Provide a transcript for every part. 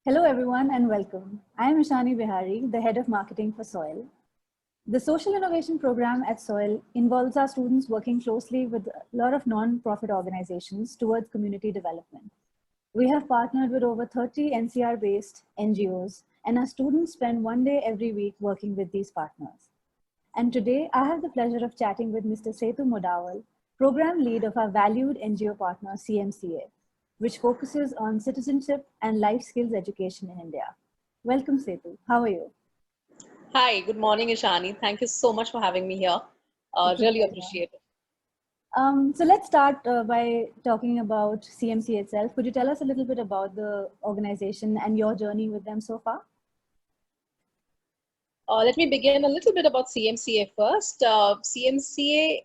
Hello everyone and welcome. I am Ishani Bihari, the head of marketing for SOIL. The social innovation program at SOIL involves our students working closely with a lot of non-profit organizations towards community development. We have partnered with over 30 NCR-based NGOs, and our students spend one day every week working with these partners. And today, I have the pleasure of chatting with Mr. Setu Modawal, program lead of our valued NGO partner, CMCA, which focuses on citizenship and life skills education in India. Welcome, Setu. How are you? Hi, good morning, Ishani. Thank you so much for having me here. It's a Really pleasure. appreciate it. So let's start by talking about CMCA itself. Could you tell us a little bit about the organization and your journey with them so far? Let me begin a little bit about CMCA first. CMCA,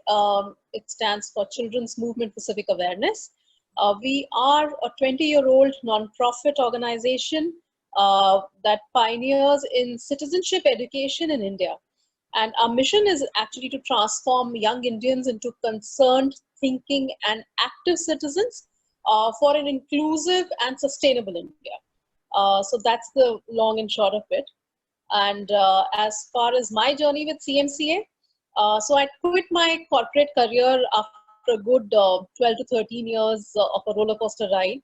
it stands for Children's Movement for Civic Awareness. We are a 20-year-old non-profit organization that pioneers in citizenship education in India. And our mission is actually to transform young Indians into concerned, thinking, and active citizens for an inclusive and sustainable India. So that's the long and short of it. And as far as my journey with CMCA, so I quit my corporate career after a good 12 to 13 years of a roller coaster ride,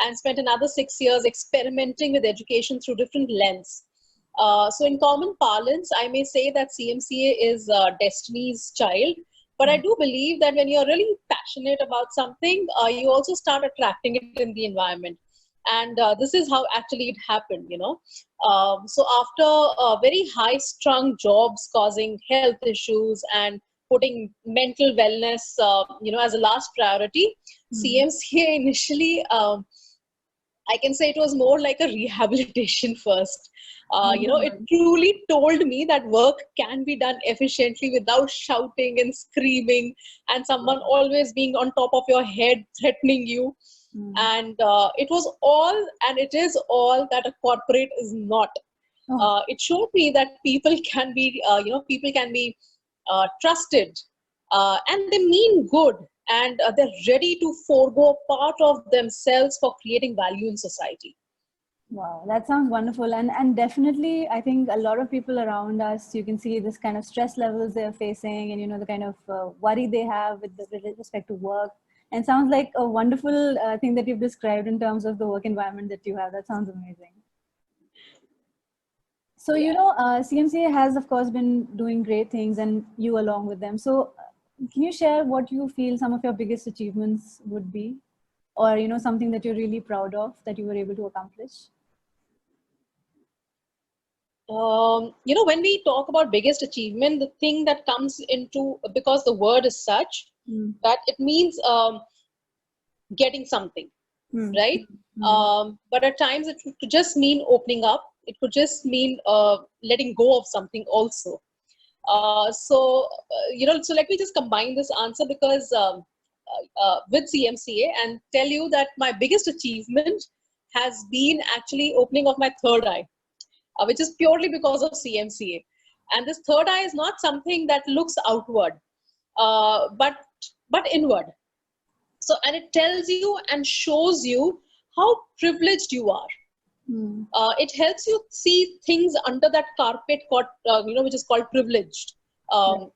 and spent another 6 years experimenting with education through different lenses. So in common parlance, I may say that CMCA is destiny's child, but I do believe that when you're really passionate about something, you also start attracting it in the environment. And this is how actually it happened, So after very high-strung jobs causing health issues and putting mental wellness, as a last priority, CMCA initially, I can say it was more like a rehabilitation first. It truly told me that work can be done efficiently without shouting and screaming and someone always being on top of your head threatening you. And it was all, and it is all that a corporate is not. It showed me that people can be, trusted, and they mean good, and they're ready to forego part of themselves for creating value in society. Wow, that sounds wonderful. And definitely, I think a lot of people around us, you can see this kind of stress levels they're facing and, the kind of worry they have with respect to work. And sounds like a wonderful thing that you've described in terms of the work environment that you have. That sounds amazing. So, CMCA has, of course, been doing great things and you along with them. So can you share what you feel some of your biggest achievements would be? Or, something that you're really proud of that you were able to accomplish? When we talk about biggest achievement, the thing that comes into, because the word is such, that it means getting something, right? But at times it could just mean opening up. It could just mean letting go of something also. So let me just combine this answer because with CMCA and tell you that my biggest achievement has been actually opening of my third eye, which is purely because of CMCA. And this third eye is not something that looks outward, but inward. So, and it tells you and shows you how privileged you are. It helps you see things under that carpet, which is called privileged.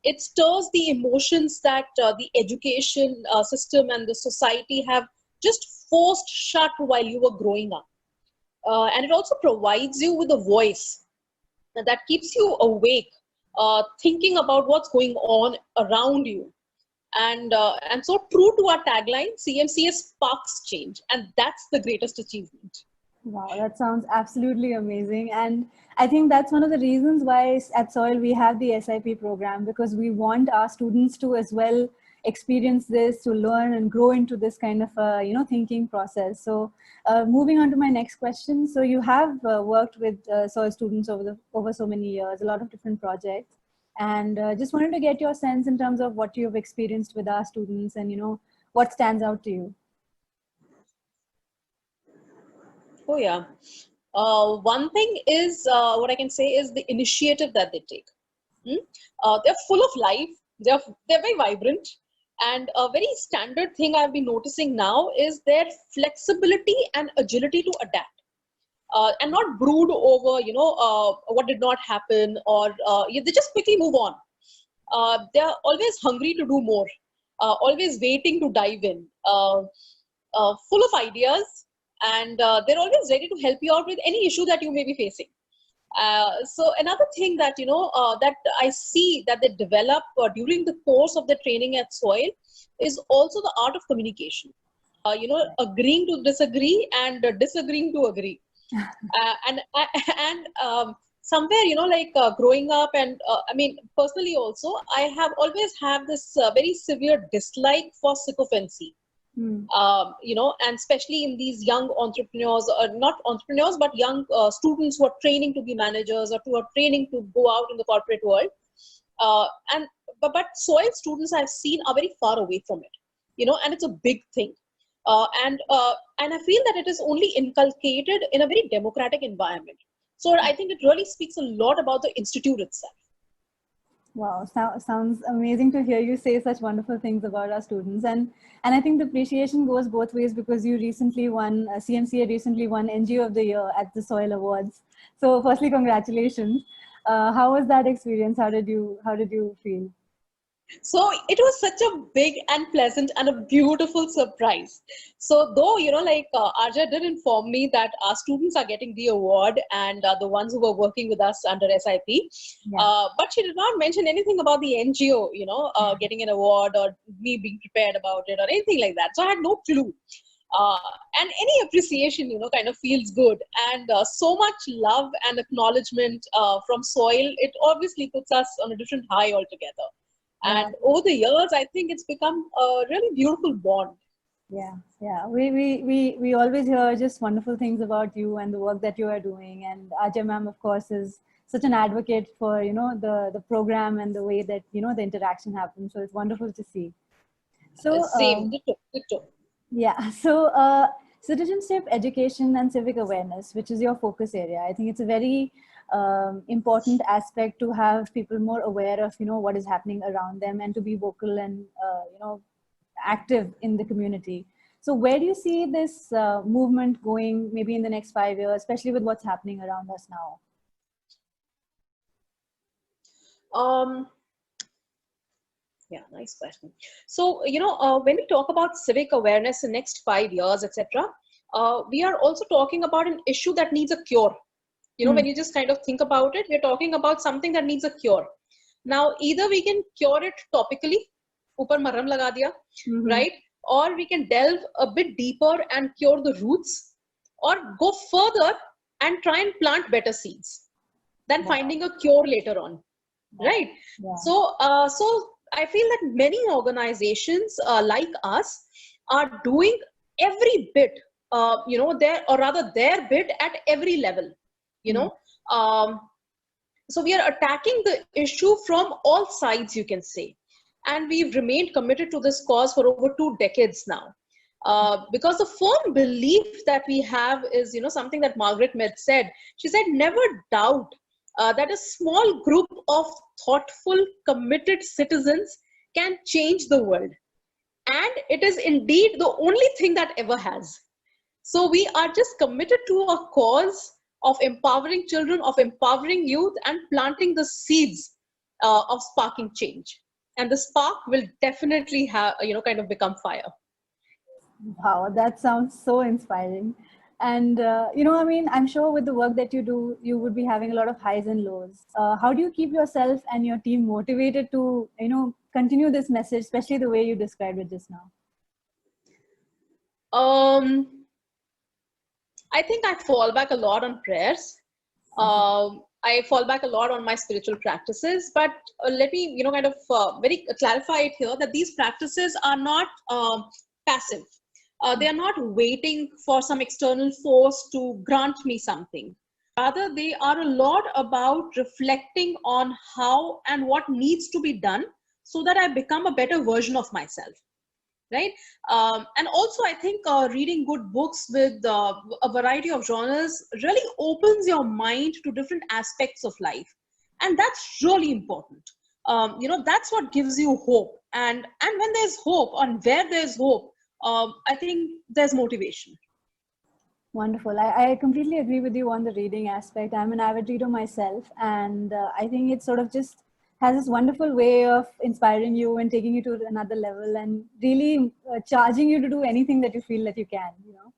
It stirs the emotions that the education system and the society have just forced shut while you were growing up. And it also provides you with a voice that keeps you awake, thinking about what's going on around you. And so true to our tagline, CMCA sparks change. And that's the greatest achievement. Wow, that sounds absolutely amazing. And I think that's one of the reasons why at SOIL we have the SIP program, because we want our students to as well experience this, to learn and grow into this kind of, thinking process. So moving on to my next question. So you have worked with SOIL students over so many years, a lot of different projects. And just wanted to get your sense in terms of what you've experienced with our students and, what stands out to you. Oh, yeah. One thing is, what I can say is the initiative that they take. They're full of life. They're very vibrant. And a very standard thing I've been noticing now is their flexibility and agility to adapt. and not brood over, what did not happen, or they just quickly move on. They're always hungry to do more, always waiting to dive in, full of ideas, and they're always ready to help you out with any issue that you may be facing. So another thing that that I see that they develop during the course of the training at SOIL is also the art of communication. Agreeing to disagree and disagreeing to agree. And somewhere, growing up, and I mean, personally also, I have always had this very severe dislike for sycophancy. And especially in these young entrepreneurs, or not entrepreneurs, but young students who are training to be managers or who are training to go out in the corporate world. But SOIL students I've seen are very far away from it, and it's a big thing. And I feel that it is only inculcated in a very democratic environment. So I think it really speaks a lot about the institute itself. Wow, sounds amazing to hear you say such wonderful things about our students. And I think the appreciation goes both ways, because you recently won, CMCA recently won NGO of the Year at the SOIL Awards. So firstly, congratulations. How was that experience? How did you feel? So it was such a big and pleasant and a beautiful surprise. So though, Arja did inform me that our students are getting the award, and the ones who were working with us under SIP, but she did not mention anything about the NGO, getting an award, or me being prepared about it, or anything like that. So I had no clue. And any appreciation, kind of feels good. And so much love and acknowledgement from SOIL, it obviously puts us on a different high altogether. And over the years, I think it's become a really beautiful bond. Yeah. We always hear just wonderful things about you and the work that you are doing. And Ajay ma'am, of course, is such an advocate for, the program and the way that, the interaction happens. So it's wonderful to see. So same, ditto. Yeah. So citizenship, education, and civic awareness, which is your focus area. I think it's a very important aspect to have people more aware of, what is happening around them, and to be vocal and, active in the community. So where do you see this movement going maybe in the next 5 years, especially with what's happening around us now? Yeah, nice question. So, when we talk about civic awareness in next 5 years, etc., we are also talking about an issue that needs a cure. When you just kind of think about it, we're talking about something that needs a cure. Now, either we can cure it topically, upar maram laga diya, right? Or we can delve a bit deeper and cure the roots, or go further and try and plant better seeds than finding a cure later on, right? So I feel that many organizations like us are doing every bit, their bit at every level. So we are attacking the issue from all sides, you can say, and we've remained committed to this cause for over 2 decades now, because the firm belief that we have is, something that Margaret Mead said. She said, never doubt that a small group of thoughtful, committed citizens can change the world, and it is indeed the only thing that ever has. So we are just committed to a cause of empowering children, of empowering youth, and planting the seeds of sparking change. And the spark will definitely have, kind of become fire. Wow, that sounds so inspiring. And, I'm sure with the work that you do, you would be having a lot of highs and lows. How do you keep yourself and your team motivated to, continue this message, especially the way you described it just now? I think I fall back a lot on prayers. I fall back a lot on my spiritual practices, but let me, kind of very clarify it here that these practices are not passive. They are not waiting for some external force to grant me something. Rather, they are a lot about reflecting on how and what needs to be done so that I become a better version of myself. Right. And also, I think reading good books with a variety of genres really opens your mind to different aspects of life. And that's really important. That's what gives you hope. And when there's hope, and where there's hope, I think there's motivation. Wonderful. I completely agree with you on the reading aspect. I'm an avid reader myself, and I think it sort of just has this wonderful way of inspiring you and taking you to another level and really charging you to do anything that you feel that you can, you know.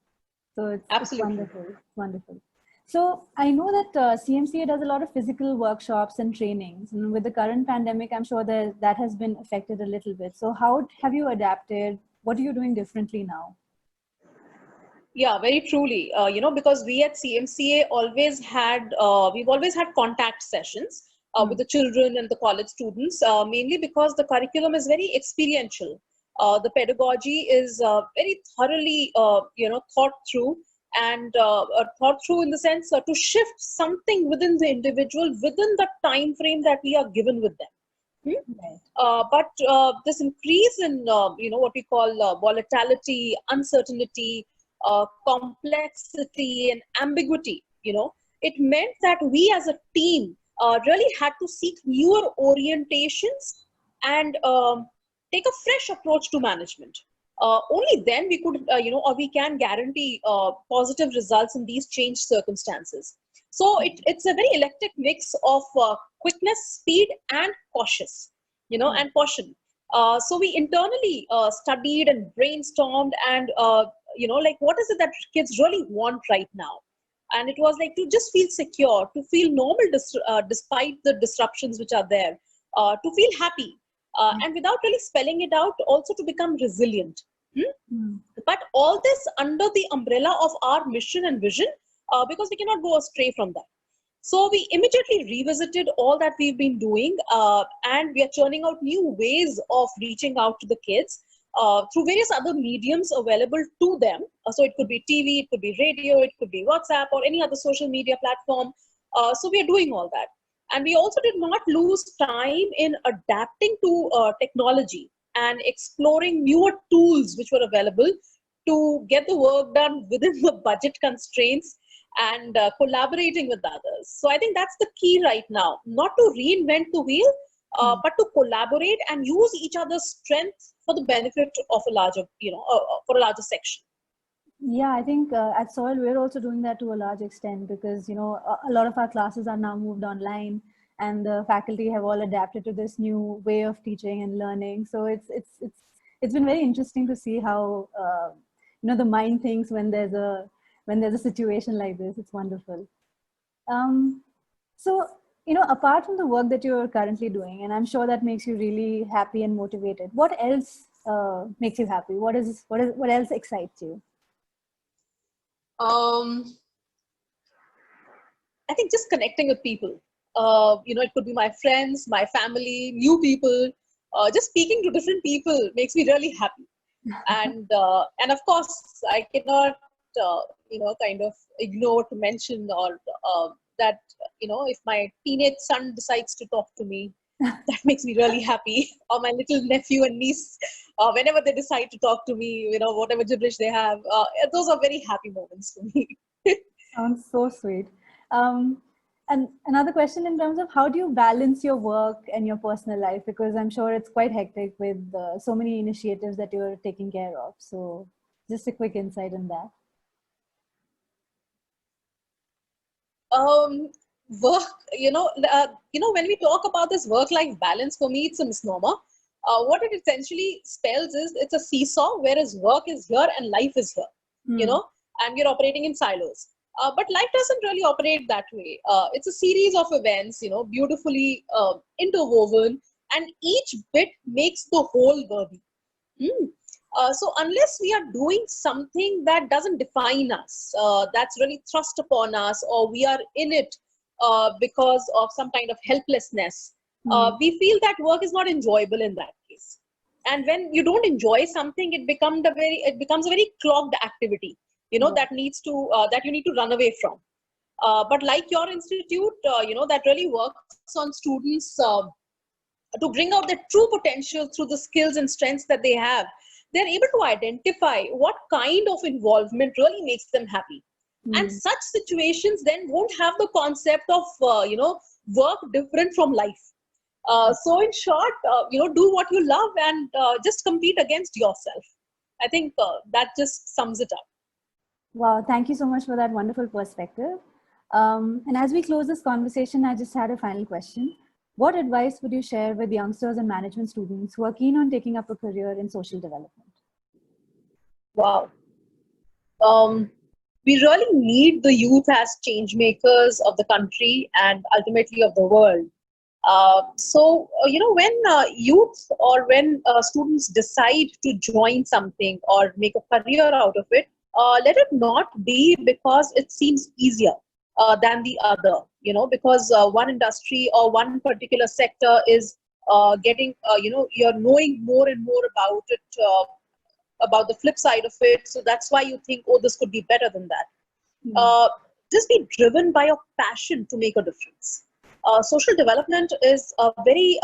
So it's Absolutely. wonderful. It's wonderful. So I know that CMCA does a lot of physical workshops and trainings, and with the current pandemic, I'm sure that has been affected a little bit. So how have you adapted? What are you doing differently now? Yeah, very truly. Because we at CMCA we've always had contact sessions with Hmm. the children and the college students, mainly because the curriculum is very experiential. The pedagogy is very thoroughly, thought through and thought through in the sense to shift something within the individual within the time frame that we are given with them. Hmm? Right. But this increase in what we call volatility, uncertainty, complexity, and ambiguity, it meant that we as a team really had to seek newer orientations and take a fresh approach to management. Only then we could, or we can guarantee positive results in these changed circumstances. So it's a very eclectic mix of quickness, speed, and Right. and caution. So we internally studied and brainstormed and, like what is it that kids really want right now? And it was like to just feel secure, to feel normal despite the disruptions which are there, to feel happy, and without really spelling it out, also to become resilient. Hmm? Mm. But all this under the umbrella of our mission and vision, because we cannot go astray from that. So we immediately revisited all that we've been doing, and we are churning out new ways of reaching out to the kids through various other mediums available to them. So it could be TV, it could be radio, it could be WhatsApp, or any other social media platform. So we are doing all that. And we also did not lose time in adapting to technology and exploring newer tools which were available to get the work done within the budget constraints and collaborating with others. So I think that's the key right now, not to reinvent the wheel, Mm. but to collaborate and use each other's strengths for the benefit of a larger, for a larger section. Yeah, I think at Soil we're also doing that to a large extent because you know a lot of our classes are now moved online, and the faculty have all adapted to this new way of teaching and learning. So it's been very interesting to see how you know the mind thinks when there's a situation like this. It's wonderful. Um, so you know, apart from the work that you're currently doing, and I'm sure that makes you really happy and motivated. What else makes you happy? What else excites you? Um, I think just connecting with people. It could be my friends, my family, new people. Just speaking to different people makes me really happy. And of course, I cannot, kind of ignore to mention or that, if my teenage son decides to talk to me, that makes me really happy. Or my little nephew and niece, whenever they decide to talk to me, whatever gibberish they have, those are very happy moments for me. Sounds so sweet. Um, and another question in terms of how do you balance your work and your personal life? Because I'm sure it's quite hectic with so many initiatives that you're taking care of. So just a quick insight on that. um Work, when we talk about this work life balance, for me it's a misnomer. What it essentially spells is it's a seesaw, whereas work is here and life is here, you Hmm. know and we're operating in silos. But life doesn't really operate that way. It's a series of events, beautifully interwoven, and each bit makes the whole worthy. Hmm. So unless we are doing something that doesn't define us, that's really thrust upon us, or we are in it because of some kind of helplessness, Hmm. we feel that work is not enjoyable in that case. And when you don't enjoy something, it becomes a very clogged activity, Right. that you need to run away from. But like your institute, that really works on students to bring out their true potential through the skills and strengths that they have. They're able to identify what kind of involvement really makes them happy. And Hmm. such situations then won't have the concept of, work different from life. So in short, do what you love and just compete against yourself. I think that just sums it up. Wow, thank you so much for that wonderful perspective. And as we close this conversation, I just had a final question. What advice would you share with youngsters and management students who are keen on taking up a career in social development? Wow. We really need the youth as change makers of the country and ultimately of the world. When youth or when students decide to join something or make a career out of it, let it not be because it seems easier than the other, because one industry or one particular sector is getting, you're knowing more and more about it, about the flip side of it. So that's why you think, oh, this could be better than that. Uh, just be driven by your passion to make a difference. Social development is a very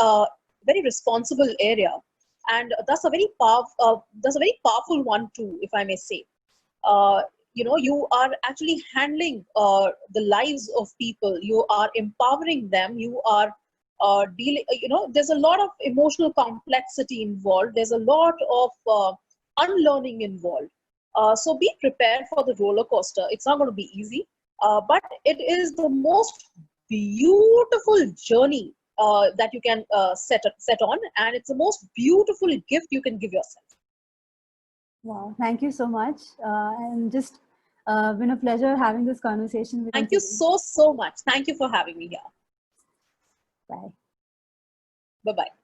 responsible area, and that's a very powerful one too, if I may say. You are actually handling the lives of people. You are empowering them. You are dealing. There's a lot of emotional complexity involved. There's a lot of unlearning involved. So be prepared for the roller coaster. It's not going to be easy, but it is the most beautiful journey that you can set on, and it's the most beautiful gift you can give yourself. Wow, thank you so much. And just been a pleasure having this conversation with you. Thank you so much. Thank you for having me here. Bye. Bye-bye.